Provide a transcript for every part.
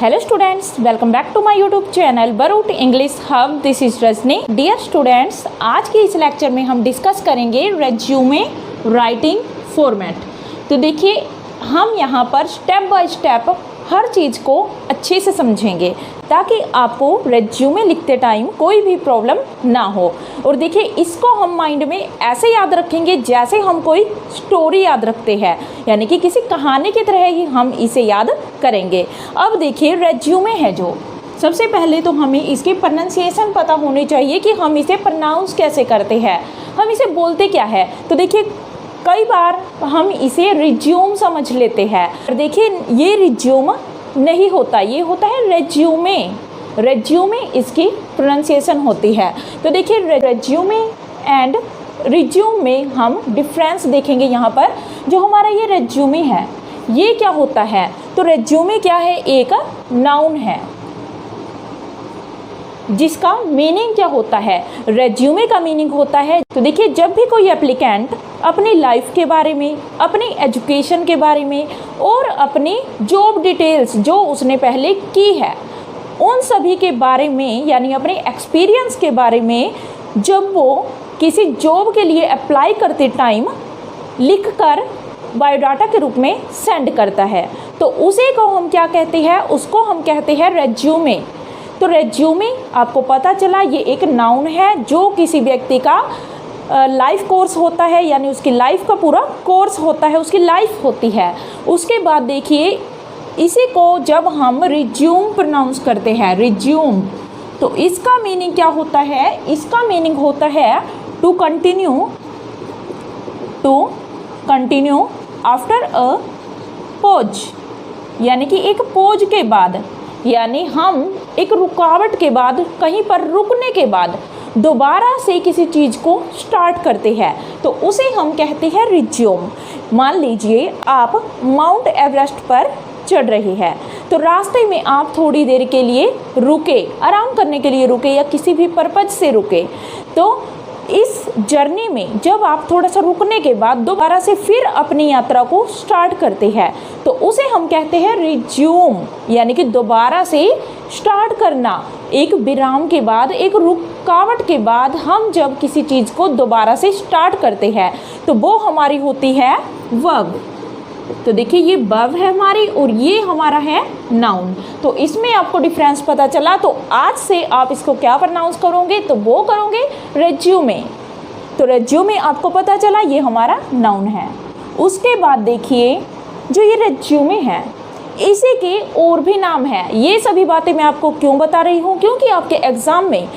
Hello students, welcome back to my YouTube channel बरूट English hub. This is Rajni. Dear students, आज के इस lecture में हम डिस्कस करेंगे रेज्यूमे राइटिंग फॉर्मेट। तो देखिए, हम यहाँ पर स्टेप बाय स्टेप हर चीज़ को अच्छे से समझेंगे ताकि आपको रेज्यूमे लिखते टाइम कोई भी प्रॉब्लम ना हो। और देखिए, इसको हम माइंड में ऐसे याद रखेंगे जैसे हम कोई स्टोरी याद रखते हैं, यानी कि किसी कहानी की तरह ही हम इसे याद करेंगे। अब देखिए, रेज्यूमे है जो, सबसे पहले तो हमें इसकी प्रोनाउंसिएशन पता होनी चाहिए कि हम इसे प्रोनाउंस कैसे करते हैं, हम इसे बोलते क्या है। तो देखिए, कई बार हम इसे रिज्यूम समझ लेते हैं। देखिए, ये रिज्यूम नहीं होता, ये होता है रेज्यूमे। रेज्यूमे इसकी प्रोनाउंसिएशन होती है। तो देखिए, रेज्यूमे एंड रिज्यूम में हम डिफरेंस देखेंगे। यहाँ पर जो हमारा ये रेज्यूमे है, ये क्या होता है? तो रेज्यूमे क्या है? एक नाउन है जिसका मीनिंग क्या होता है? रेज्यूमे का मीनिंग होता है, तो देखिए, जब भी कोई एप्लीकेंट अपनी लाइफ के बारे में, अपनी एजुकेशन के बारे में और अपनी जॉब डिटेल्स जो उसने पहले की है, उन सभी के बारे में, यानी अपने एक्सपीरियंस के बारे में, जब वो किसी जॉब के लिए अप्लाई करते टाइम लिखकर बायोडाटा के रूप में सेंड करता है, तो उसे को हम क्या कहते हैं? उसको हम कहते हैं रेज्यूमे। तो रेज्यूमे आपको पता चला, ये एक नाउन है जो किसी व्यक्ति का लाइफ कोर्स होता है, यानी उसकी लाइफ का पूरा कोर्स होता है, उसकी लाइफ होती है। उसके बाद देखिए, इसी को जब हम रिज्यूम प्रोनाउंस करते हैं, रिज्यूम, तो इसका मीनिंग क्या होता है? इसका मीनिंग होता है to continue after a pause, यानी कि एक पॉज के बाद, यानी हम एक रुकावट के बाद, कहीं पर रुकने के बाद दोबारा से किसी चीज़ को स्टार्ट करते हैं, तो उसे हम कहते हैं रिज्यूम। मान लीजिए आप माउंट एवरेस्ट पर चढ़ रहे हैं, तो रास्ते में आप थोड़ी देर के लिए रुके, आराम करने के लिए रुके या किसी भी पर्पज से रुके, तो इस जर्नी में जब आप थोड़ा सा रुकने के बाद दोबारा से फिर अपनी यात्रा को स्टार्ट करते हैं, तो उसे हम कहते हैं रिज्यूम, यानी कि दोबारा से स्टार्ट करना। एक विराम के बाद, एक रुकावट के बाद हम जब किसी चीज़ को दोबारा से स्टार्ट करते हैं, तो वो हमारी होती है वर्ब। तो देखिए, ये वर्ब है हमारी और ये हमारा है नाउन। तो इसमें आपको डिफरेंस पता चला, तो आज से आप इसको क्या प्रोनाउंस करोगे? तो वो करोगे रेज्यूमे। तो रेज्यूमे आपको पता चला, ये हमारा नाउन है। उसके बाद देखिए, जो ये रेज्यूमे है, इसी के और भी नाम है। ये सभी बातें मैं आपको क्यों बता रही हूँ? क्योंकि आपके एग्ज़ाम में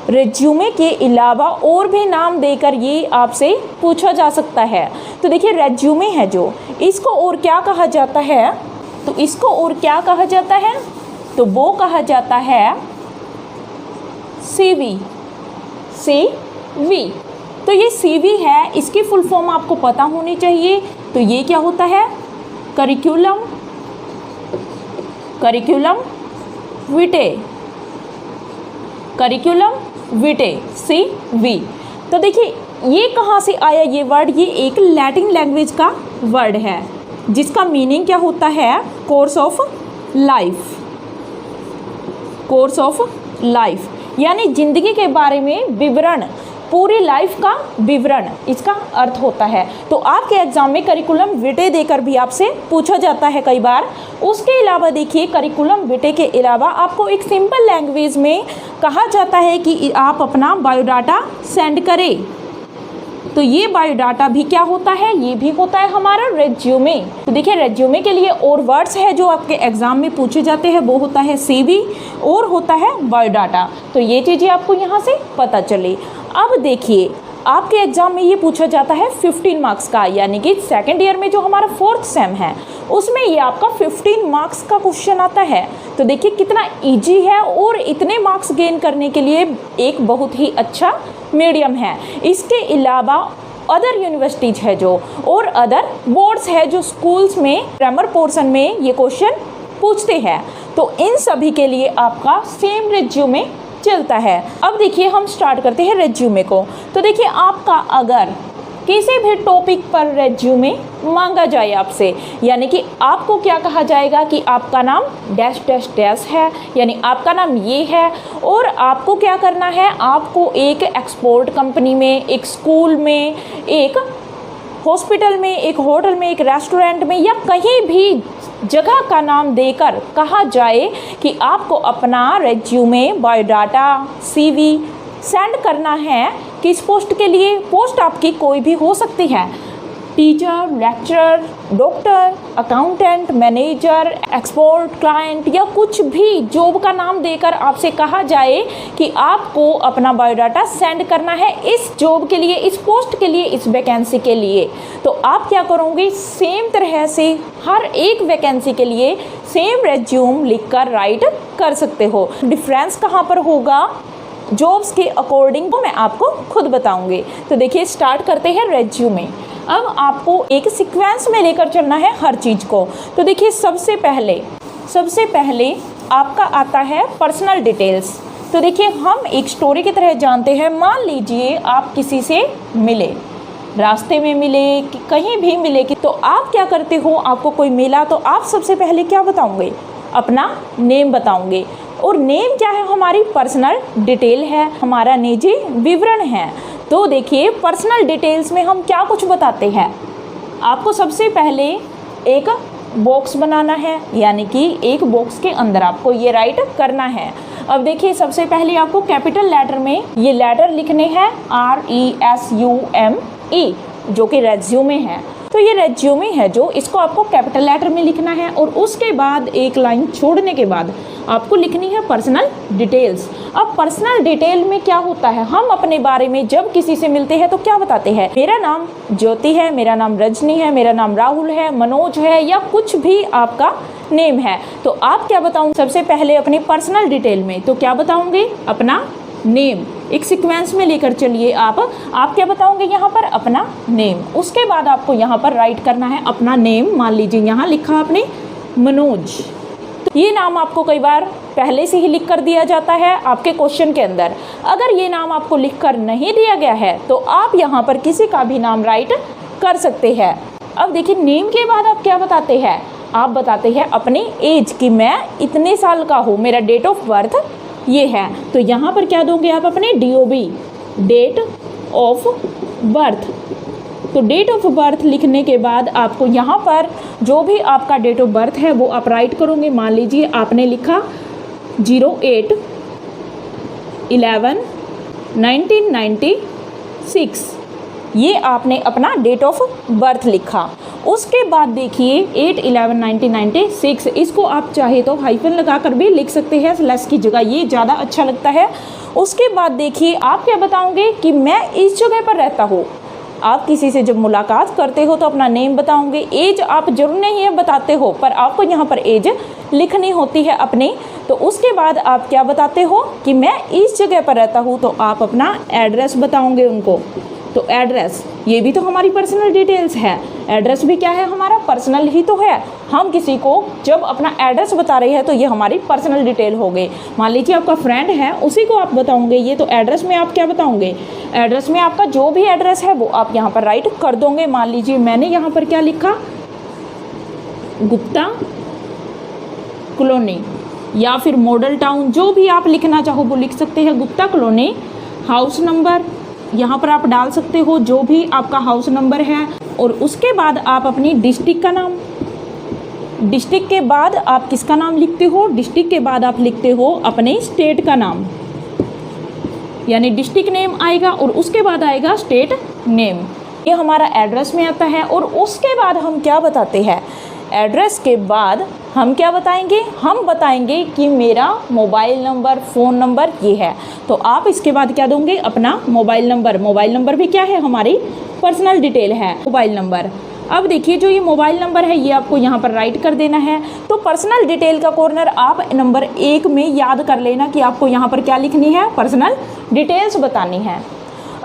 रेज्यूमे के अलावा और भी नाम देकर ये आपसे पूछा जा सकता है। तो देखिए, रेज्यूमे है जो, इसको और क्या कहा जाता है? तो इसको और क्या कहा जाता है? तो वो कहा जाता है CV। तो ये CV है, इसकी फुल फॉर्म आपको पता होनी चाहिए। तो ये क्या होता है? करिकुलम विटे, CV। तो देखिए, ये कहाँ से आया ये वर्ड? ये एक लैटिन लैंग्वेज का वर्ड है जिसका मीनिंग क्या होता है? कोर्स ऑफ लाइफ, यानी जिंदगी के बारे में विवरण, पूरी लाइफ का विवरण इसका अर्थ होता है। तो आपके एग्जाम में करिकुलम विटे देकर भी आपसे पूछा जाता है कई बार। उसके अलावा देखिए, करिकुलम विटे के अलावा आपको एक सिंपल लैंग्वेज में कहा जाता है कि आप अपना बायोडाटा सेंड करें। तो ये बायोडाटा भी क्या होता है? ये भी होता है हमारा रेज्यूमे। तो देखिए, रेज्यूमे के लिए और वर्ड्स है जो आपके एग्जाम में पूछे जाते हैं, वो होता है CV और होता है बायोडाटा। तो ये चीज़ें आपको यहाँ से पता चली। अब देखिए, आपके एग्जाम में ये पूछा जाता है 15 मार्क्स का, यानी कि सेकेंड ईयर में जो हमारा 4th सेम है, उसमें ये आपका 15 मार्क्स का क्वेश्चन आता है। तो देखिए, कितना इजी है और इतने मार्क्स गेन करने के लिए एक बहुत ही अच्छा मीडियम है। इसके अलावा अदर यूनिवर्सिटीज़ है जो, और अदर बोर्ड्स है जो स्कूल्स में ग्रामर पोर्शन में ये क्वेश्चन पूछते हैं, तो इन सभी के लिए आपका सेम रेज्यूमे चलता है। अब देखिए, हम स्टार्ट करते हैं रेज्यूमे को। तो देखिए, आपका अगर किसी भी टॉपिक पर रेज्यूमे मांगा जाए आपसे, यानी कि आपको क्या कहा जाएगा कि आपका नाम डैश डैश डैश है, यानी आपका नाम ये है और आपको क्या करना है, आपको एक एक्सपोर्ट कंपनी में, एक स्कूल में, एक हॉस्पिटल में, एक होटल में, एक रेस्टोरेंट में या कहीं भी जगह का नाम देकर कहा जाए कि आपको अपना रेज्यूमे, बायोडाटा, सीवी सेंड करना है। किस पोस्ट के लिए? पोस्ट आपकी कोई भी हो सकती है, teacher, lecturer, doctor, accountant, manager, export client या कुछ भी जॉब का नाम देकर आपसे कहा जाए कि आपको अपना बायोडाटा सेंड करना है इस जॉब के लिए, इस पोस्ट के लिए, इस वैकेंसी के लिए। तो आप क्या करोगे, सेम तरह से हर एक वैकेंसी के लिए सेम रेज्यूम लिखकर राइट कर सकते हो। डिफरेंस कहाँ पर होगा जॉब्स के अकॉर्डिंग तो मैं आपको खुद बताऊंगी। तो देखिए स्टार्ट करते हैं रेज्यूमे। अब आपको एक सीक्वेंस में लेकर चलना है हर चीज़ को। तो देखिए सबसे पहले आपका आता है पर्सनल डिटेल्स। तो देखिए हम एक स्टोरी की तरह जानते हैं, मान लीजिए आप किसी से मिले, रास्ते में मिले कि कहीं भी मिले कि तो आप क्या करते हो, आपको कोई मिला तो आप सबसे पहले क्या बताओगे, अपना नेम बताओगे। और नेम क्या है, हमारी पर्सनल डिटेल है, हमारा निजी विवरण है। तो देखिए पर्सनल डिटेल्स में हम क्या कुछ बताते हैं, आपको सबसे पहले एक बॉक्स बनाना है, यानी कि एक बॉक्स के अंदर आपको ये राइट करना है। अब देखिए सबसे पहले आपको कैपिटल लेटर में ये लेटर लिखने हैं RESUME, जो कि रेज्यूमे है। तो ये रेज्यूमे है जो इसको आपको कैपिटल लेटर में लिखना है और उसके बाद एक लाइन छोड़ने के बाद आपको लिखनी है पर्सनल डिटेल्स। अब पर्सनल डिटेल में क्या होता है, हम अपने बारे में जब किसी से मिलते हैं तो क्या बताते हैं, मेरा नाम ज्योति है, मेरा नाम रजनी है, मेरा नाम राहुल है, मनोज है या कुछ भी आपका नेम है। तो आप क्या बताओगे सबसे पहले अपनी पर्सनल डिटेल में, तो क्या बताओगे, अपना नेम। एक सीक्वेंस में लेकर चलिए आप क्या बताओगे यहाँ पर, अपना नेम। उसके बाद आपको यहाँ पर राइट करना है अपना नेम। मान लीजिए यहाँ लिखा आपने मनोज, तो ये नाम आपको कई बार पहले से ही लिख कर दिया जाता है आपके क्वेश्चन के अंदर। अगर ये नाम आपको लिख कर नहीं दिया गया है तो आप यहाँ पर किसी का भी नाम राइट कर सकते हैं। अब देखिए नेम के बाद आप क्या बताते हैं, आप बताते हैं अपनी एज कि मैं इतने साल का हूँ, मेरा डेट ऑफ बर्थ ये है। तो यहाँ पर क्या दोगे आप, अपने DOB, डेट ऑफ बर्थ। तो डेट ऑफ बर्थ लिखने के बाद आपको यहाँ पर जो भी आपका डेट ऑफ बर्थ है वो आप राइट करोगे। मान लीजिए आपने लिखा 08/11/1996, ये आपने अपना डेट ऑफ बर्थ लिखा। उसके बाद देखिए 8/11/1996, इसको आप चाहे तो हाइफन लगाकर भी लिख सकते हैं स्लैश की जगह, ये ज़्यादा अच्छा लगता है। उसके बाद देखिए आप क्या बताओगे कि मैं इस जगह पर रहता हूँ। आप किसी से जब मुलाकात करते हो तो अपना नेम बताओगे। एज आप जरूर नहीं है बताते हो, पर आपको यहाँ पर एज लिखनी होती है अपनी। तो उसके बाद आप क्या बताते हो कि मैं इस जगह पर रहता हूँ, तो आप अपना एड्रेस बताओगे उनको। तो एड्रेस ये भी तो हमारी पर्सनल डिटेल्स है, एड्रेस भी क्या है, हमारा पर्सनल ही तो है। हम किसी को जब अपना एड्रेस बता रहे हैं तो ये हमारी पर्सनल डिटेल हो गई। मान लीजिए आपका फ्रेंड है, उसी को आप बताओगे ये, तो एड्रेस में आप क्या बताओगे, एड्रेस में आपका जो भी एड्रेस है वो आप यहाँ पर राइट कर दोगे। मान लीजिए मैंने यहाँ पर क्या लिखा, गुप्ता कॉलोनी या फिर मॉडल टाउन, जो भी आप लिखना चाहो वो लिख सकते हैं। गुप्ता कॉलोनी, हाउस नंबर यहाँ पर आप डाल सकते हो जो भी आपका हाउस नंबर है। और उसके बाद आप अपनी डिस्ट्रिक्ट का नाम, डिस्ट्रिक्ट के बाद आप किसका नाम लिखते हो, डिस्ट्रिक्ट के बाद आप लिखते हो अपने स्टेट का नाम, यानी डिस्ट्रिक्ट नेम आएगा और उसके बाद आएगा स्टेट नेम। ये हमारा एड्रेस में आता है। और उसके बाद हम क्या बताते हैं, एड्रेस के बाद हम क्या बताएंगे, हम बताएंगे कि मेरा मोबाइल नंबर, फ़ोन नंबर ये है। तो आप इसके बाद क्या दोगे, अपना मोबाइल नंबर। मोबाइल नंबर भी क्या है, हमारी पर्सनल डिटेल है, मोबाइल नंबर। अब देखिए जो ये मोबाइल नंबर है ये आपको यहाँ पर राइट कर देना है। तो पर्सनल डिटेल का कॉर्नर आप नंबर 1 में याद कर लेना कि आपको यहाँ पर क्या लिखनी है, पर्सनल डिटेल्स बतानी है।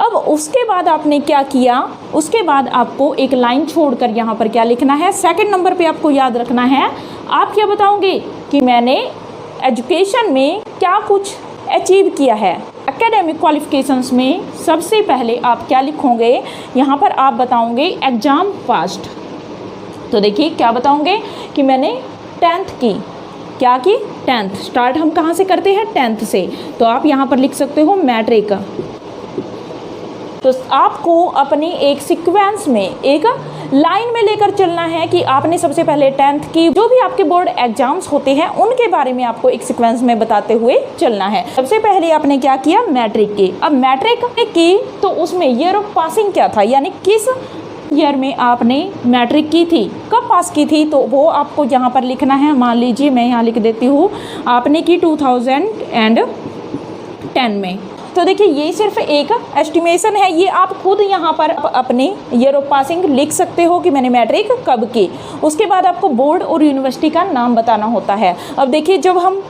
अब उसके बाद आपने क्या किया, उसके बाद आपको एक लाइन छोड़कर यहाँ पर क्या लिखना है, सेकंड नंबर पे आपको याद रखना है। आप क्या बताओगे कि मैंने एजुकेशन में क्या कुछ अचीव किया है, एकेडमिक क्वालिफिकेशंस में सबसे पहले आप क्या लिखोगे, यहाँ पर आप बताओगे एग्ज़ाम पास्ड। तो देखिए क्या बताओगे कि मैंने 10th की, क्या की 10th। स्टार्ट हम कहाँ से करते हैं, 10th से। तो आप यहाँ पर लिख सकते हो मैट्रिक। तो आपको अपनी एक सीक्वेंस में एक लाइन में लेकर चलना है कि आपने सबसे पहले 10th की जो भी आपके बोर्ड एग्जाम्स होते हैं उनके बारे में आपको एक सीक्वेंस में बताते हुए चलना है। सबसे पहले आपने क्या किया, मैट्रिक की। अब मैट्रिक की तो उसमें ईयर ऑफ पासिंग क्या था, यानी किस ईयर में आपने मैट्रिक की थी, कब पास की थी, तो वो आपको यहाँ पर लिखना है। मान लीजिए मैं यहाँ लिख देती हूँ, आपने की 2010 में। तो देखिए ये सिर्फ एक एस्टिमेशन है, ये आप खुद यहाँ पर अपने ईयर ऑफ पासिंग लिख सकते हो कि मैंने मैट्रिक कब की। उसके बाद आपको बोर्ड और यूनिवर्सिटी का नाम बताना होता है। अब देखिए जब हम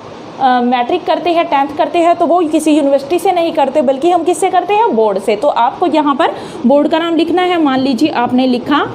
मैट्रिक करते हैं, 10th करते हैं, तो वो किसी यूनिवर्सिटी से नहीं करते बल्कि हम किससे करते हैं, बोर्ड से। तो आपको यहाँ पर बोर्ड का नाम लिखना है। मान लीजिए आपने लिखा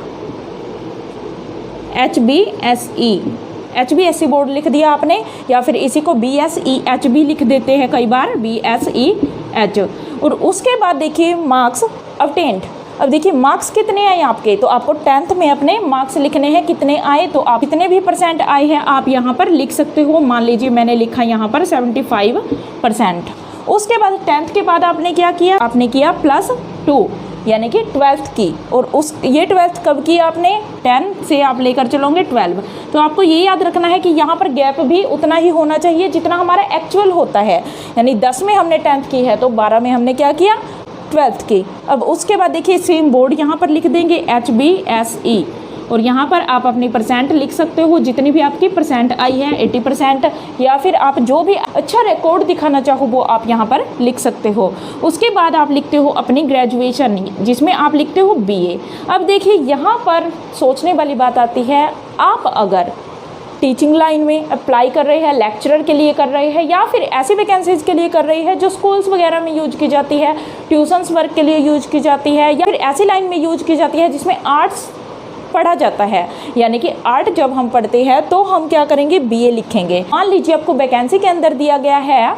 HBSE बोर्ड लिख दिया आपने, या फिर इसी को BSEH भी लिख देते हैं कई बार, BSEH। और उसके बाद देखिए मार्क्स ऑब्टेन्ड। अब देखिए मार्क्स कितने आए आपके, तो आपको 10th में अपने मार्क्स लिखने हैं, कितने आए, तो आप कितने भी % आए हैं आप यहाँ पर लिख सकते हो। मान लीजिए मैंने लिखा यहाँ पर 75%। उसके बाद 10th के बाद आपने क्या किया, आपने किया +2 यानी कि 12th की। और ये 12th कब की आपने, 10 से आप लेकर चलोगे 12। तो आपको ये याद रखना है कि यहाँ पर गैप भी उतना ही होना चाहिए जितना हमारा एक्चुअल होता है। यानी 10 में हमने 10th की है तो 12 में हमने क्या किया, 12th की। अब उसके बाद देखिए सेम बोर्ड यहाँ पर लिख देंगे HBSE, और यहाँ पर आप अपनी % लिख सकते हो, जितनी भी आपकी % आई है 80%, या फिर आप जो भी अच्छा रिकॉर्ड दिखाना चाहो वो आप यहाँ पर लिख सकते हो। उसके बाद आप लिखते हो अपनी ग्रेजुएशन, जिसमें आप लिखते हो BA। अब देखिए यहाँ पर सोचने वाली बात आती है, आप अगर टीचिंग लाइन में अप्लाई कर रहे हैं, लेक्चरर के लिए कर रहे हैं, या फिर ऐसी वैकेंसीज के लिए कर रहे हैं जो स्कूल्स वगैरह में यूज की जाती है, ट्यूशन्स वर्क के लिए यूज की जाती है, या फिर ऐसी लाइन में यूज की जाती है जिसमें आर्ट्स पढ़ा जाता है। यानी कि आर्ट जब हम पढ़ते हैं तो हम क्या करेंगे, BA लिखेंगे। मान लीजिए आपको वैकेंसी के अंदर दिया गया है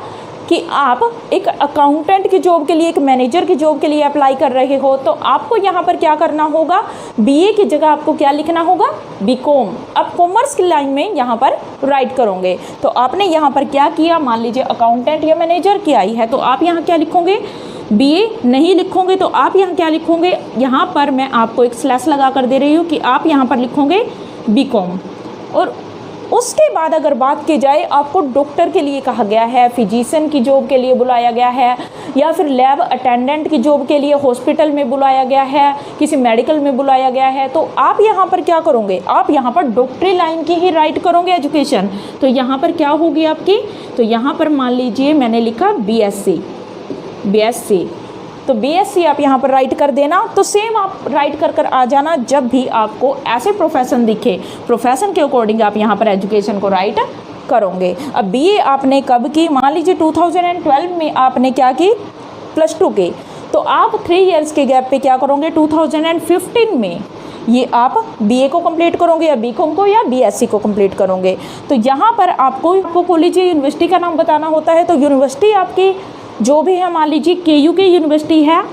कि आप एक अकाउंटेंट की जॉब के लिए, एक मैनेजर की जॉब के लिए अप्लाई कर रहे हो, तो आपको यहाँ पर क्या करना होगा, BA की जगह आपको क्या लिखना होगा, BCom। अब कॉमर्स की लाइन में यहाँ पर राइट करोगे। तो आपने यहाँ पर क्या किया, मान लीजिए अकाउंटेंट या मैनेजर की आई है तो आप यहाँ क्या लिखोगे, BA नहीं लिखोगे तो आप यहाँ क्या लिखोगे, यहाँ पर मैं आपको एक स्लैश लगा कर दे रही हूँ कि आप यहाँ पर लिखोगे BCom। और उसके बाद अगर बात की जाए, आपको डॉक्टर के लिए कहा गया है, फिजिशियन की जॉब के लिए बुलाया गया है, या फिर लैब अटेंडेंट की जॉब के लिए हॉस्पिटल में बुलाया गया है, किसी मेडिकल में बुलाया गया है, तो आप यहाँ पर क्या करोगे, आप यहाँ पर डॉक्टरी लाइन की ही राइट करोगे एजुकेशन। तो यहाँ पर क्या होगी आपकी, तो यहाँ पर मान लीजिए मैंने लिखा BSc, तो BSc आप यहाँ पर राइट कर देना। तो सेम आप राइट कर आ जाना जब भी आपको ऐसे प्रोफेशन दिखे, प्रोफेशन के अकॉर्डिंग आप यहाँ पर एजुकेशन को राइट करोगे। अब BA आपने कब की, मान लीजिए 2012 में आपने क्या की, +2 की, तो आप 3 इयर्स के गैप पे क्या करोगे, 2015 में ये आप BA को कंप्लीट करोगे, या BCom को, या BSc को कंप्लीट करोगे। तो यहाँ पर आपको कॉलेज या यूनिवर्सिटी का नाम बताना होता है। तो यूनिवर्सिटी आपकी जो भी है, मान लीजिए KU की यूनिवर्सिटी है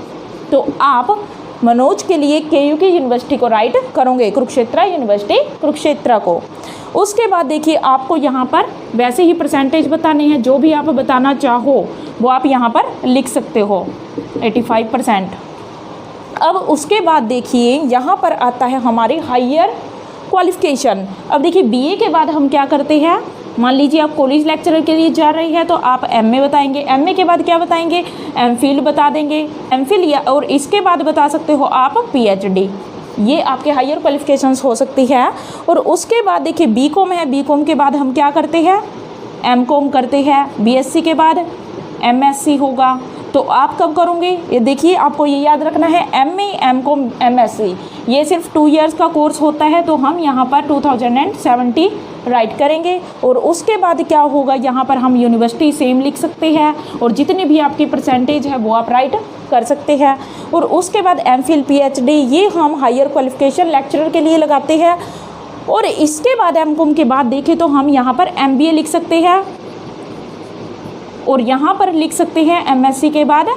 तो आप मनोज के लिए KU की यूनिवर्सिटी को राइट करोगे, कुरुक्षेत्र यूनिवर्सिटी कुरुक्षेत्र को। उसके बाद देखिए आपको यहाँ पर वैसे ही % बताने हैं, जो भी आप बताना चाहो वो आप यहाँ पर लिख सकते हो 85%। अब उसके बाद देखिए यहाँ पर आता है हमारी हायर क्वालिफिकेशन। अब देखिए BA के बाद हम क्या करते हैं, मान लीजिए आप कॉलेज लेक्चरर के लिए जा रही है तो आप MA बताएंगे, MA के बाद क्या बताएंगे, MPhil बता देंगे, MPhil या और इसके बाद बता सकते हो आप PhD। ये आपके हायर क्वालिफिकेशंस हो सकती है। और उसके बाद देखिए BCom है, BCom के बाद हम क्या करते हैं, MCom करते हैं, BSc के बाद MSc होगा। तो आप कब करोगे, ये देखिए आपको ये याद रखना है, MA MCom MSc ये सिर्फ 2 इयर्स का कोर्स होता है। तो हम यहाँ पर 2070 राइट करेंगे। और उसके बाद क्या होगा, यहाँ पर हम यूनिवर्सिटी सेम लिख सकते हैं, और जितनी भी आपकी % है वो आप राइट कर सकते हैं। और उसके बाद MPhil PhD ये हम हायर क्वालिफिकेशन लेक्चरर के लिए लगाते हैं। और इसके बाद MCom के बाद देखें तो हम यहाँ पर MBA लिख सकते हैं। और यहाँ पर लिख सकते हैं MSc के बाद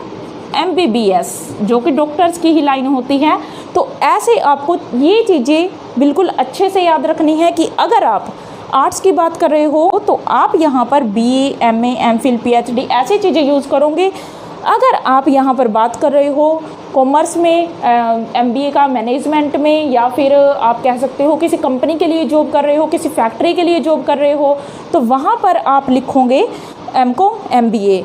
MBBS, जो कि डॉक्टर्स की ही लाइन होती है। तो ऐसे आपको ये चीज़ें बिल्कुल अच्छे से याद रखनी है कि अगर आप आर्ट्स की बात कर रहे हो तो आप यहाँ पर BA, MA, MPhil, PhD ऐसी चीज़ें यूज़ करोगे। अगर आप यहाँ पर बात कर रहे हो कॉमर्स में, MBA का मैनेजमेंट में, या फिर आप कह सकते हो किसी कंपनी के लिए जॉब कर रहे हो, किसी फैक्ट्री के लिए जॉब कर रहे हो, तो वहाँ पर आप लिखोगे MCom, MBA।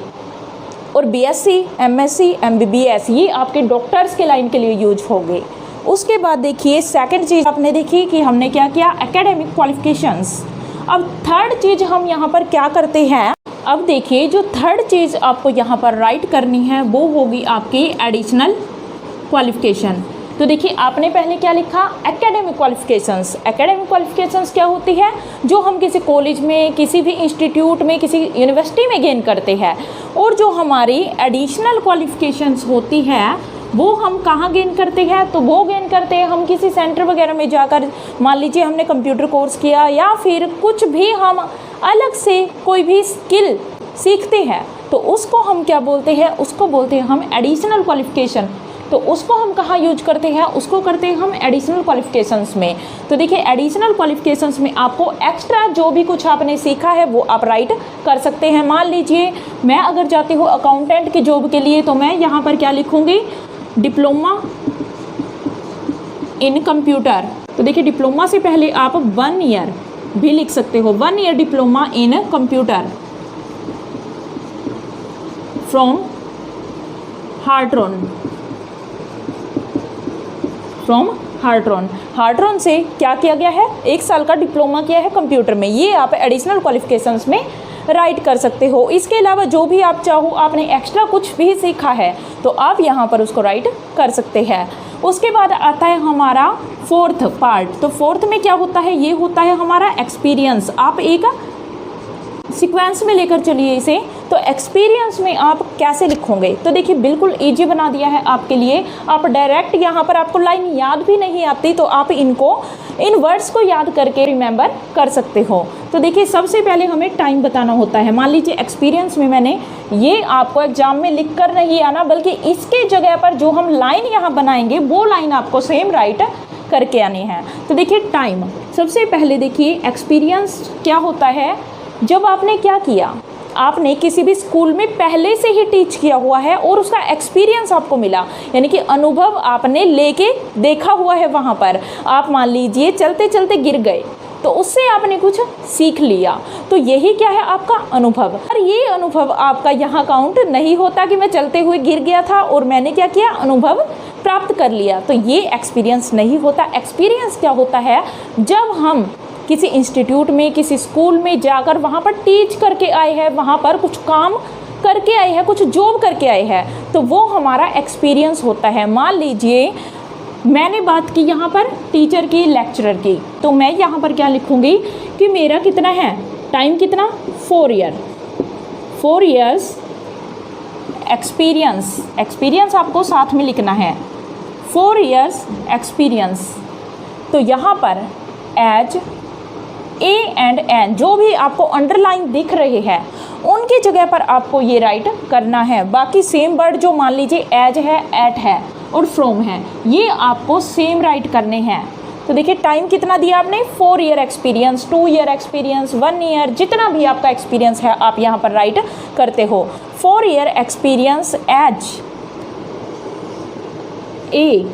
और BSc, MSc, MBBS ये आपके डॉक्टर्स के लाइन के लिए यूज होंगे। उसके बाद देखिए सेकंड चीज़ आपने देखी कि हमने क्या किया, एकेडमिक क्वालिफिकेशंस। अब थर्ड चीज़ हम यहाँ पर क्या करते हैं, अब देखिए जो थर्ड चीज़ आपको यहाँ पर राइट करनी है वो होगी आपकी एडिशनल क्वालिफिकेशन। तो देखिए आपने पहले क्या लिखा, एकेडमिक क्वालिफिकेशंस। एकेडमिक क्वालिफिकेशंस क्या होती है, जो हम किसी कॉलेज में, किसी भी इंस्टीट्यूट में, किसी यूनिवर्सिटी में गेन करते हैं। और जो हमारी एडिशनल क्वालिफिकेशंस होती है वो हम कहाँ गेन करते हैं, तो वो गेन करते हैं हम किसी सेंटर वगैरह में जाकर। मान लीजिए हमने कंप्यूटर कोर्स किया या फिर कुछ भी हम अलग से कोई भी स्किल सीखते हैं, तो उसको हम क्या बोलते हैं, उसको बोलते हैं हम एडिशनल क्वालिफिकेशन। तो उसको हम कहाँ यूज करते हैं, उसको करते हैं हम एडिशनल क्वालिफिकेशंस में। तो देखिए एडिशनल क्वालिफिकेशंस में आपको एक्स्ट्रा जो भी कुछ आपने सीखा है वो आप राइट कर सकते हैं। मान लीजिए मैं अगर जाती हूँ अकाउंटेंट की जॉब के लिए, तो मैं यहाँ पर क्या लिखूँगी, डिप्लोमा इन कंप्यूटर। तो देखिए डिप्लोमा से पहले आप 1 ईयर भी लिख सकते हो, 1 year diploma in computer from Hartron. Hartron से क्या किया गया है, 1 साल का डिप्लोमा किया है कंप्यूटर में। ये आप एडिशनल क्वालिफिकेशंस में राइट कर सकते हो। इसके अलावा जो भी आप चाहो, आपने एक्स्ट्रा कुछ भी सीखा है तो आप यहाँ पर उसको राइट कर सकते हैं। उसके बाद आता है हमारा फोर्थ पार्ट। तो फोर्थ में क्या होता है, ये होता है हमारा एक्सपीरियंस। आप एक सीक्वेंस में लेकर चलिए इसे। तो एक्सपीरियंस में आप कैसे लिखोगे, तो देखिए बिल्कुल इजी बना दिया है आपके लिए। आप डायरेक्ट यहाँ पर, आपको लाइन याद भी नहीं आती तो आप इन वर्ड्स को याद करके रिमेंबर कर सकते हो। तो देखिए सबसे पहले हमें टाइम बताना होता है। मान लीजिए एक्सपीरियंस में मैंने ये आपको एग्जाम में लिख कर नहीं आना, बल्कि इसके जगह पर जो हम लाइन यहाँ बनाएंगे वो लाइन आपको सेम राइट करके आनी है। तो देखिए टाइम, सबसे पहले देखिए एक्सपीरियंस क्या होता है, जब आपने क्या किया, आपने किसी भी स्कूल में पहले से ही टीच किया हुआ है और उसका एक्सपीरियंस आपको मिला, यानी कि अनुभव आपने लेके देखा हुआ है। वहाँ पर आप मान लीजिए चलते चलते गिर गए तो उससे आपने कुछ सीख लिया, तो यही क्या है आपका अनुभव। और ये अनुभव आपका यहाँ काउंट नहीं होता कि मैं चलते हुए गिर गया था और मैंने क्या किया, अनुभव प्राप्त कर लिया, तो ये एक्सपीरियंस नहीं होता। एक्सपीरियंस क्या होता है, जब हम किसी इंस्टीट्यूट में, किसी स्कूल में जाकर वहाँ पर टीच करके आए हैं, वहाँ पर कुछ काम करके आए हैं, कुछ जॉब करके आए हैं, तो वो हमारा एक्सपीरियंस होता है। मान लीजिए मैंने बात की यहाँ पर टीचर की, लेक्चरर की, तो मैं यहाँ पर क्या लिखूँगी कि मेरा कितना है टाइम, कितना 4 ईयर, 4 ईयर्स एक्सपीरियंस। एक्सपीरियंस आपको साथ में लिखना है, 4 ईयर्स एक्सपीरियंस। तो यहाँ पर एज, ए एंड एन, जो भी आपको अंडरलाइन दिख रहे हैं उनकी जगह पर आपको ये राइट करना है। बाकी सेम वर्ड जो मान लीजिए एज है, एट है और फ्रॉम है, ये आपको सेम राइट करने हैं। तो देखिए टाइम कितना दिया आपने, 4 year experience, 2 year experience, 1 year, जितना भी आपका एक्सपीरियंस है आप यहाँ पर राइट करते हो। 4 ईयर एक्सपीरियंस एज ए।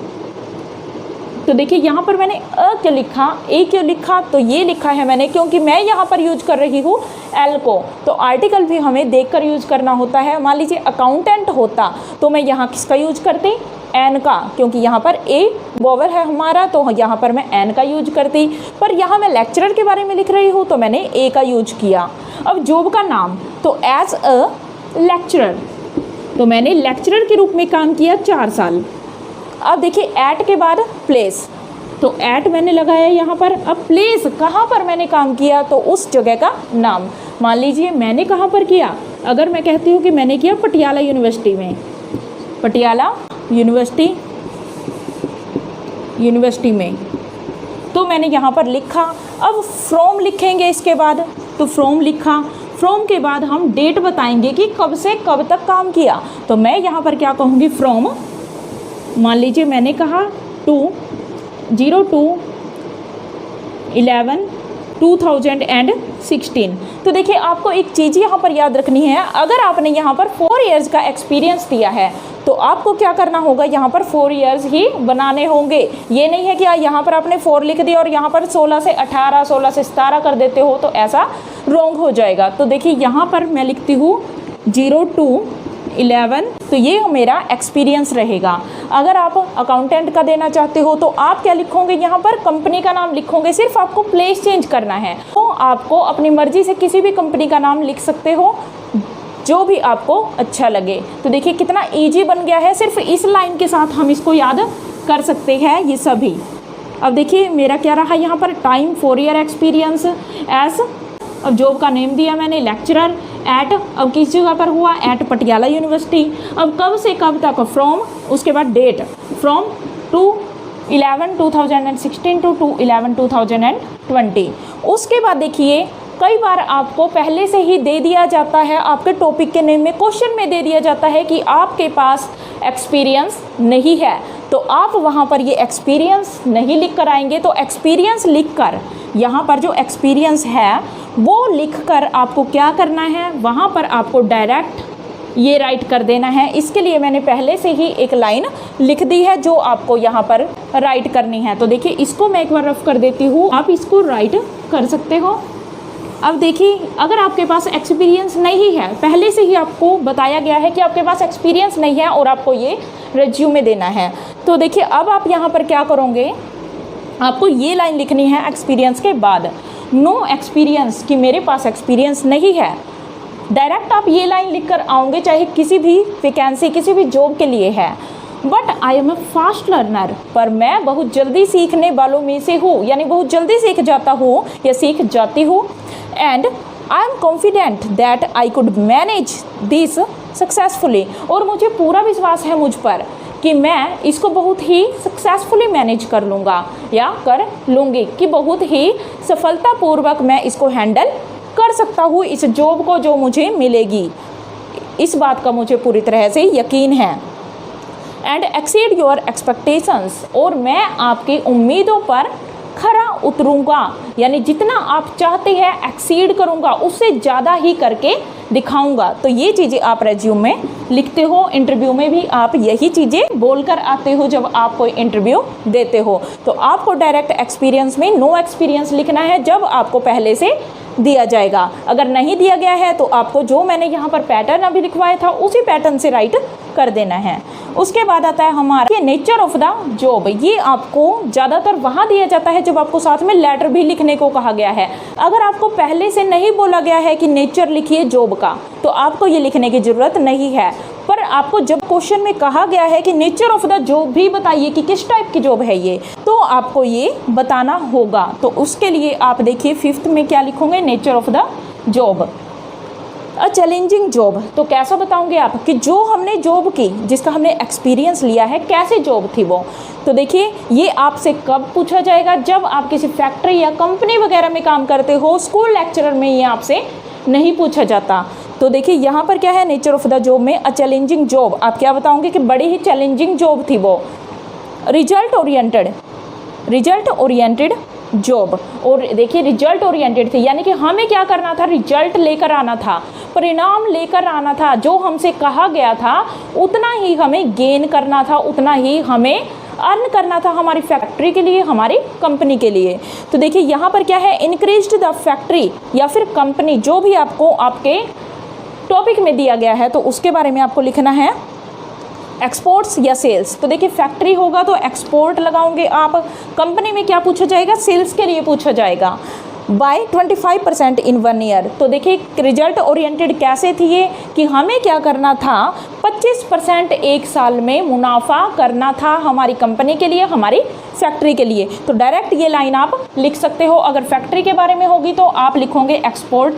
तो देखिए यहाँ पर मैंने क्यों लिखा, ए क्यों लिखा, तो ये लिखा है मैंने क्योंकि मैं यहाँ पर यूज कर रही हूँ एल को। तो आर्टिकल भी हमें देखकर यूज करना होता है। मान लीजिए अकाउंटेंट होता तो मैं यहाँ किसका यूज करती, एन का, क्योंकि यहाँ पर ए वोवेल है हमारा, तो यहाँ पर मैं एन का यूज करती। पर यहाँ मैं लेक्चरर के बारे में लिख रही हूँ तो मैंने ए का यूज किया। अब जॉब का नाम, तो एज अ लेक्चरर, तो मैंने लेक्चरर के रूप में काम किया 4 साल। अब देखिए ऐट के बाद प्लेस, तो ऐट मैंने लगाया यहाँ पर। अब प्लेस, कहाँ पर मैंने काम किया, तो उस जगह का नाम। मान लीजिए मैंने कहाँ पर किया, अगर मैं कहती हूँ कि मैंने किया पटियाला यूनिवर्सिटी में, पटियाला यूनिवर्सिटी में, तो मैंने यहाँ पर लिखा। अब फ्रॉम लिखेंगे इसके बाद, तो फ्रॉम लिखा। फ्रॉम के बाद हम डेट बताएंगे कि कब से कब तक काम किया। तो मैं यहाँ पर क्या कहूँगी, फ्रॉम, मान लीजिए मैंने कहा 02/11/2016। तो देखिए आपको एक चीज़ यहाँ पर याद रखनी है, अगर आपने यहाँ पर 4 इयर्स का एक्सपीरियंस दिया है तो आपको क्या करना होगा, यहाँ पर 4 इयर्स ही बनाने होंगे। ये नहीं है कि यहाँ पर आपने 4 लिख दिया और यहाँ पर 16 से 18, 16 से 17 कर देते हो, तो ऐसा रॉन्ग हो जाएगा। तो देखिए यहाँ पर मैं लिखती हूँ 02/11, तो ये मेरा एक्सपीरियंस रहेगा। अगर आप अकाउंटेंट का देना चाहते हो तो आप क्या लिखोगे, यहाँ पर कंपनी का नाम लिखोगे, सिर्फ आपको प्लेस चेंज करना है। तो आपको अपनी मर्जी से किसी भी कंपनी का नाम लिख सकते हो, जो भी आपको अच्छा लगे। तो देखिए कितना इजी बन गया है, सिर्फ इस लाइन के साथ हम इसको याद कर सकते हैं ये सभी। अब देखिए मेरा क्या रहा यहाँ पर, टाइम 4 ईयर एक्सपीरियंस एज, अब जॉब का नेम दिया मैंने लेक्चरर एट, अब किस जगह पर हुआ, एट पटियाला यूनिवर्सिटी। अब कब से कब तक, फ्रॉम, उसके बाद डेट, फ्रॉम 2/11/2016 टू 2/11/2020। उसके बाद देखिए कई बार आपको पहले से ही दे दिया जाता है, आपके टॉपिक के नेम में क्वेश्चन में दे दिया जाता है कि आपके पास एक्सपीरियंस नहीं है, तो आप वहाँ पर ये एक्सपीरियंस नहीं लिख कर आएंगे। तो एक्सपीरियंस लिख कर, यहाँ पर जो एक्सपीरियंस है वो लिख कर आपको क्या करना है, वहाँ पर आपको डायरेक्ट ये राइट कर देना है। इसके लिए मैंने पहले से ही एक लाइन लिख दी है जो आपको यहाँ पर राइट करनी है। तो देखिए इसको मैं एक बार रफ कर देती हूँ, आप इसको राइट कर सकते हो। अब देखिए अगर आपके पास एक्सपीरियंस नहीं है, पहले से ही आपको बताया गया है कि आपके पास एक्सपीरियंस नहीं है और आपको ये रिज्यूमे देना है, तो देखिए अब आप यहाँ पर क्या करोगे, आपको ये लाइन लिखनी है एक्सपीरियंस के बाद, नो एक्सपीरियंस, कि मेरे पास एक्सपीरियंस नहीं है। डायरेक्ट आप ये लाइन लिख कर आओगे, चाहे किसी भी वैकेंसी, किसी भी जॉब के लिए है। But I am a fast learner, पर मैं बहुत जल्दी सीखने वालों में से हूँ, यानी बहुत जल्दी सीख जाता हूँ या सीख जाती हूँ। And I am confident that I could manage this successfully, और मुझे पूरा विश्वास है मुझ पर कि मैं इसको बहुत ही सक्सेसफुली मैनेज कर लूँगा या कर लूँगी, कि बहुत ही सफलतापूर्वक मैं इसको हैंडल कर सकता हूँ इस जॉब को जो मुझे मिलेगी। इस बात का मुझे पूरी तरह से यकीन है। एंड एक्सीड योर एक्सपेक्टेशंस, और मैं आपकी उम्मीदों पर खरा उतरूँगा, यानी जितना आप चाहते हैं एक्सीड करूँगा, उससे ज़्यादा ही करके दिखाऊंगा। तो ये चीज़ें आप रेज्यूम में लिखते हो, इंटरव्यू में भी आप यही चीज़ें बोलकर आते हो जब आप कोई इंटरव्यू देते हो। तो आपको डायरेक्ट एक्सपीरियंस में नो एक्सपीरियंस लिखना है जब आपको पहले से दिया जाएगा। अगर नहीं दिया गया है तो आपको जो मैंने यहाँ पर पैटर्न अभी लिखवाया था उसी पैटर्न से राइट कर देना है। उसके बाद आता है हमारा नेचर ऑफ द जॉब। ये आपको ज़्यादातर वहाँ दिया जाता है जब आपको साथ में लेटर भी लिखने को कहा गया है। अगर आपको पहले से नहीं बोला गया है कि नेचर लिखिए जॉब का, तो आपको ये लिखने की ज़रूरत नहीं है। पर आपको जब क्वेश्चन में कहा गया है कि नेचर ऑफ द जॉब भी बताइए कि किस टाइप की जॉब है ये, तो आपको ये बताना होगा। तो उसके लिए आप देखिए 5th में क्या लिखोगे, nature of the job, a challenging job. तो कैसा बताओगे आप कि जो हमने जॉब की, जिसका हमने एक्सपीरियंस लिया है, कैसे जॉब थी वो। तो देखिए ये आपसे कब पूछा जाएगा, जब आप किसी फैक्ट्री या कंपनी वगैरह में काम करते हो। स्कूल लेक्चरर में ये आपसे नहीं पूछा जाता। तो देखिए यहाँ पर क्या है, नेचर ऑफ द जॉब में अ चैलेंजिंग जॉब, आप क्या बताओगे कि बड़ी ही चैलेंजिंग जॉब थी वो। रिजल्ट ओरिएंटेड जॉब, और देखिए रिजल्ट ओरिएंटेड थी, यानी कि हमें क्या करना था, रिजल्ट लेकर आना था, परिणाम लेकर आना था। जो हमसे कहा गया था उतना ही हमें गेन करना था, उतना ही हमें अर्न करना था हमारी फैक्ट्री के लिए, हमारी कंपनी के लिए। तो देखिए यहाँ पर क्या है, इंक्रीज्ड द फैक्ट्री या फिर कंपनी, जो भी आपको आपके टॉपिक में दिया गया है तो उसके बारे में आपको लिखना है, एक्सपोर्ट्स या सेल्स। तो देखिए फैक्ट्री होगा तो एक्सपोर्ट लगाओगे आप, कंपनी में क्या पूछा जाएगा, सेल्स के लिए पूछा जाएगा। बाय 25% इन 1 ईयर। तो देखिए रिजल्ट ओरिएंटेड कैसे थी ये, कि हमें क्या करना था, 25% एक साल में मुनाफा करना था हमारी कंपनी के लिए, हमारी फैक्ट्री के लिए। तो डायरेक्ट ये लाइन आप लिख सकते हो। अगर फैक्ट्री के बारे में होगी तो आप लिखोगे एक्सपोर्ट,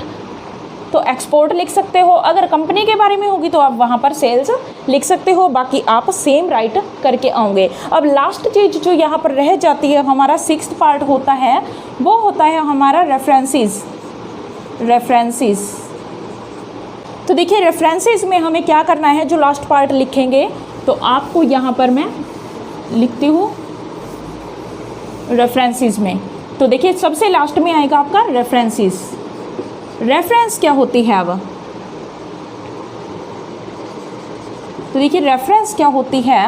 तो एक्सपोर्ट लिख सकते हो। अगर कंपनी के बारे में होगी तो आप वहाँ पर सेल्स लिख सकते हो। बाकी आप सेम राइट करके आओगे। अब लास्ट चीज़ जो यहाँ पर रह जाती है, हमारा 6th पार्ट होता है, वो होता है हमारा रेफरेंसेस। तो देखिए रेफरेंसेस में हमें क्या करना है, जो लास्ट पार्ट लिखेंगे तो आपको यहाँ पर मैं लिखती हूँ रेफरेंसेस में। तो देखिए सबसे लास्ट में आएगा आपका रेफरेंसेस। रेफरेंस क्या होती है अब, तो देखिए रेफरेंस क्या होती है,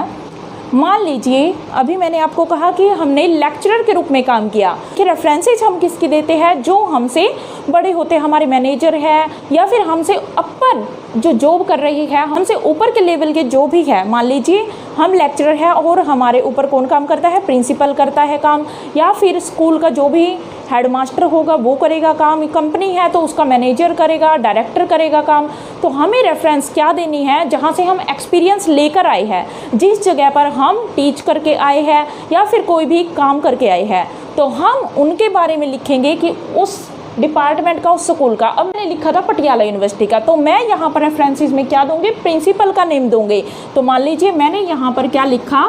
मान लीजिए अभी मैंने आपको कहा कि हमने लेक्चरर के रूप में काम किया कि रेफरेंसेज हम किसकी देते हैं, जो हमसे बड़े होते हैं, हमारे मैनेजर है या फिर हमसे अपर जो जॉब कर रही है, हमसे ऊपर के लेवल के जो भी है। मान लीजिए हम लेक्चरर है और हमारे ऊपर कौन काम करता है, प्रिंसिपल करता है काम, या फिर स्कूल का जो भी हेडमास्टर होगा वो करेगा काम, कंपनी है तो उसका मैनेजर करेगा, डायरेक्टर करेगा काम। तो हमें रेफरेंस क्या देनी है, जहाँ से हम एक्सपीरियंस लेकर आए हैं, जिस जगह पर हम टीच करके आए हैं या फिर कोई भी काम करके आए हैं, तो हम उनके बारे में लिखेंगे कि उस डिपार्टमेंट का, उस स्कूल का। अब मैंने लिखा था पटियाला यूनिवर्सिटी का, तो मैं यहाँ पर रेफरेंसेस में क्या दूंगी, प्रिंसिपल का नेम दूंगी। तो मान लीजिए मैंने यहाँ पर क्या लिखा,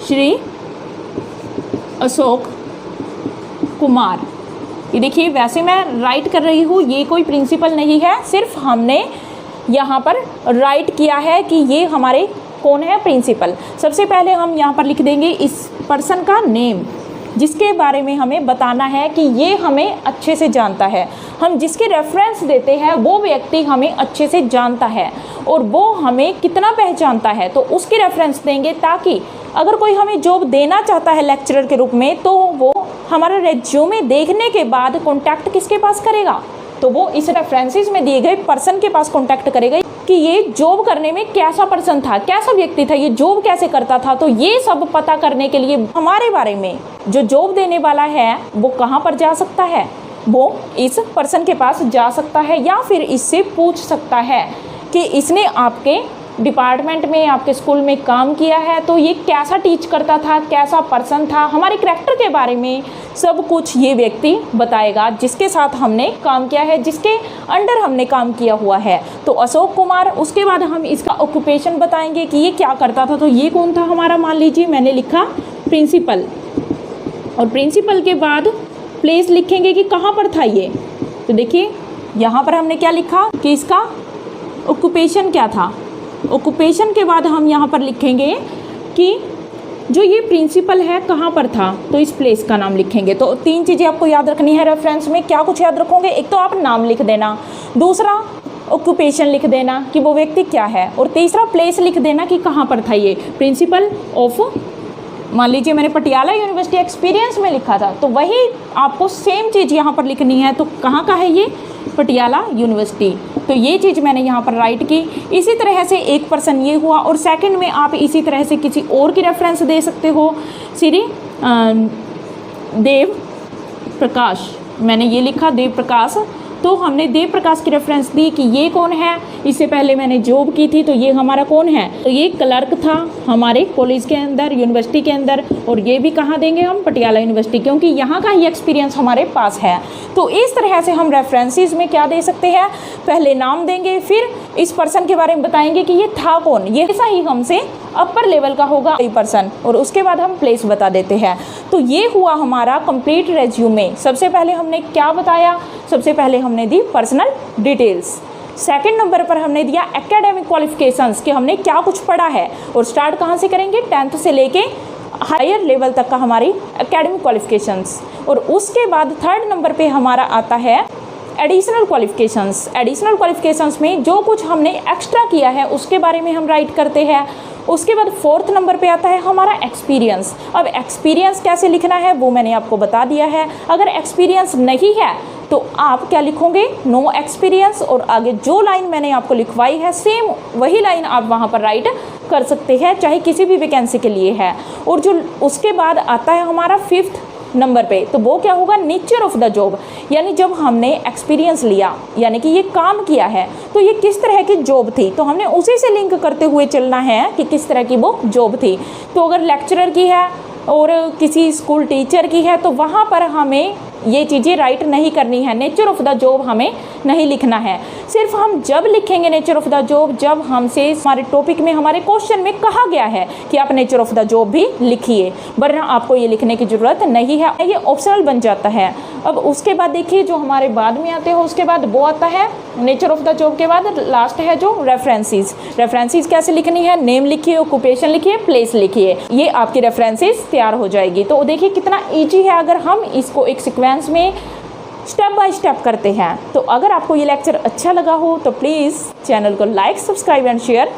श्री अशोक कुमार। ये देखिए वैसे मैं राइट कर रही हूँ, ये कोई प्रिंसिपल नहीं है, सिर्फ हमने यहाँ पर राइट किया है कि ये हमारे कौन है, प्रिंसिपल। सबसे पहले हम यहाँ पर लिख देंगे इस पर्सन का नेम, जिसके बारे में हमें बताना है कि ये हमें अच्छे से जानता है। हम जिसके रेफरेंस देते हैं वो व्यक्ति हमें अच्छे से जानता है और वो हमें कितना पहचानता है, तो उसके रेफरेंस देंगे, ताकि अगर कोई हमें जॉब देना चाहता है लेक्चरर के रूप में, तो वो हमारा रेज्यूमे देखने के बाद कॉन्टैक्ट किसके पास करेगा, तो वो इस रेफरेंसेस में दिए गए पर्सन के पास कॉन्टैक्ट करेगा कि ये जॉब करने में कैसा पर्सन था, कैसा व्यक्ति था, ये जॉब कैसे करता था। तो ये सब पता करने के लिए हमारे बारे में जो जॉब देने वाला है वो कहाँ पर जा सकता है, वो इस पर्सन के पास जा सकता है या फिर इससे पूछ सकता है कि इसने आपके डिपार्टमेंट में, आपके स्कूल में काम किया है, तो ये कैसा टीच करता था, कैसा पर्सन था, हमारे कैरेक्टर के बारे में सब कुछ ये व्यक्ति बताएगा जिसके साथ हमने काम किया है, जिसके अंडर हमने काम किया हुआ है। तो अशोक कुमार, उसके बाद हम इसका ऑक्यूपेशन बताएंगे कि ये क्या करता था। तो ये कौन था हमारा, मान लीजिए मैंने लिखा प्रिंसिपल, और प्रिंसिपल के बाद प्लेस लिखेंगे कि कहाँ पर था ये। तो देखिए यहाँ पर हमने क्या लिखा कि इसका ऑक्यूपेशन क्या था। ऑक्यूपेशन के बाद हम यहाँ पर लिखेंगे कि जो ये प्रिंसिपल है कहाँ पर था, तो इस प्लेस का नाम लिखेंगे। तो 3 चीज़ें आपको याद रखनी है रेफरेंस में। क्या कुछ याद रखोगे, एक तो आप नाम लिख देना, दूसरा ऑक्यूपेशन लिख देना कि वो व्यक्ति क्या है, और तीसरा प्लेस लिख देना कि कहाँ पर था ये प्रिंसिपल ऑफ, मान लीजिए मैंने पटियाला यूनिवर्सिटी एक्सपीरियंस में लिखा था, तो वही आपको सेम चीज़ यहाँ पर लिखनी है। तो कहाँ का है ये, पटियाला यूनिवर्सिटी। तो ये चीज़ मैंने यहाँ पर राइट की। इसी तरह से एक पर्सन ये हुआ, और सेकंड में आप इसी तरह से किसी और की रेफरेंस दे सकते हो। श्री देव प्रकाश, मैंने ये लिखा देव प्रकाश, तो हमने देव प्रकाश की रेफरेंस दी कि ये कौन है, इससे पहले मैंने जॉब की थी, तो ये हमारा कौन है, तो ये क्लर्क था हमारे कॉलेज के अंदर, यूनिवर्सिटी के अंदर। और ये भी कहाँ देंगे हम, पटियाला यूनिवर्सिटी, क्योंकि यहाँ का ही एक्सपीरियंस हमारे पास है। तो इस तरह से हम रेफरेंसेस में क्या दे सकते हैं, पहले नाम देंगे, फिर इस पर्सन के बारे में बताएंगे कि ये था कौन, ये ऐसा ही हमसे अपर लेवल का होगा ये पर्सन, और उसके बाद हम प्लेस बता देते हैं। तो ये हुआ हमारा कंप्लीट रेज्यूमे। सबसे पहले हमने क्या बताया, सबसे पहले हमने दी पर्सनल डिटेल्स, सेकंड नंबर पर हमने दिया एकेडमिक क्वालिफिकेशंस कि हमने क्या कुछ पढ़ा है, और स्टार्ट कहाँ से करेंगे, 10th से लेके हायर लेवल तक का हमारी एकेडमिक क्वालिफिकेशंस। और उसके बाद थर्ड नंबर पे हमारा आता है एडिशनल क्वालिफिकेशंस। एडिशनल क्वालिफिकेशंस में जो कुछ हमने एक्स्ट्रा किया है उसके बारे में हम राइट करते हैं। उसके बाद फोर्थ नंबर पे आता है हमारा एक्सपीरियंस। अब एक्सपीरियंस कैसे लिखना है वो मैंने आपको बता दिया है। अगर एक्सपीरियंस नहीं है तो आप क्या लिखोगे, नो एक्सपीरियंस, और आगे जो लाइन मैंने आपको लिखवाई है सेम वही लाइन आप वहाँ पर राइट कर सकते हैं, चाहे किसी भी वैकेंसी के लिए है। और जो उसके बाद आता है हमारा फिफ्थ नंबर पे, तो वो क्या होगा, नेचर ऑफ द जॉब, यानी जब हमने एक्सपीरियंस लिया यानी कि ये काम किया है तो ये किस तरह की जॉब थी, तो हमने उसी से लिंक करते हुए चलना है कि किस तरह की वो जॉब थी। तो अगर लेक्चरर की है और किसी स्कूल टीचर की है तो वहाँ पर हमें ये चीज़ें राइट नहीं करनी है, नेचर ऑफ द जॉब हमें नहीं लिखना है। सिर्फ हम जब लिखेंगे नेचर ऑफ द जॉब जब हमसे हमारे टॉपिक में, हमारे क्वेश्चन में कहा गया है कि आप नेचर ऑफ द जॉब भी लिखिए, वरना आपको ये लिखने की ज़रूरत नहीं है, ये ऑप्शनल बन जाता है। अब उसके बाद देखिए जो हमारे बाद में आते हैं उसके बाद वो आता है नेचर ऑफ द जॉब के बाद लास्ट है जो रेफरेंसेस। रेफरेंसेस कैसे लिखनी है, नेम लिखिए, ऑक्यूपेशन लिखिए, प्लेस लिखिए, ये आपकी रेफरेंसेस तैयार हो जाएगी। तो देखिए कितना ईजी है अगर हम इसको एक सीक्वेंस में स्टेप बाय स्टेप करते हैं। तो अगर आपको ये लेक्चर अच्छा लगा हो तो प्लीज़ चैनल को लाइक, सब्सक्राइब एंड शेयर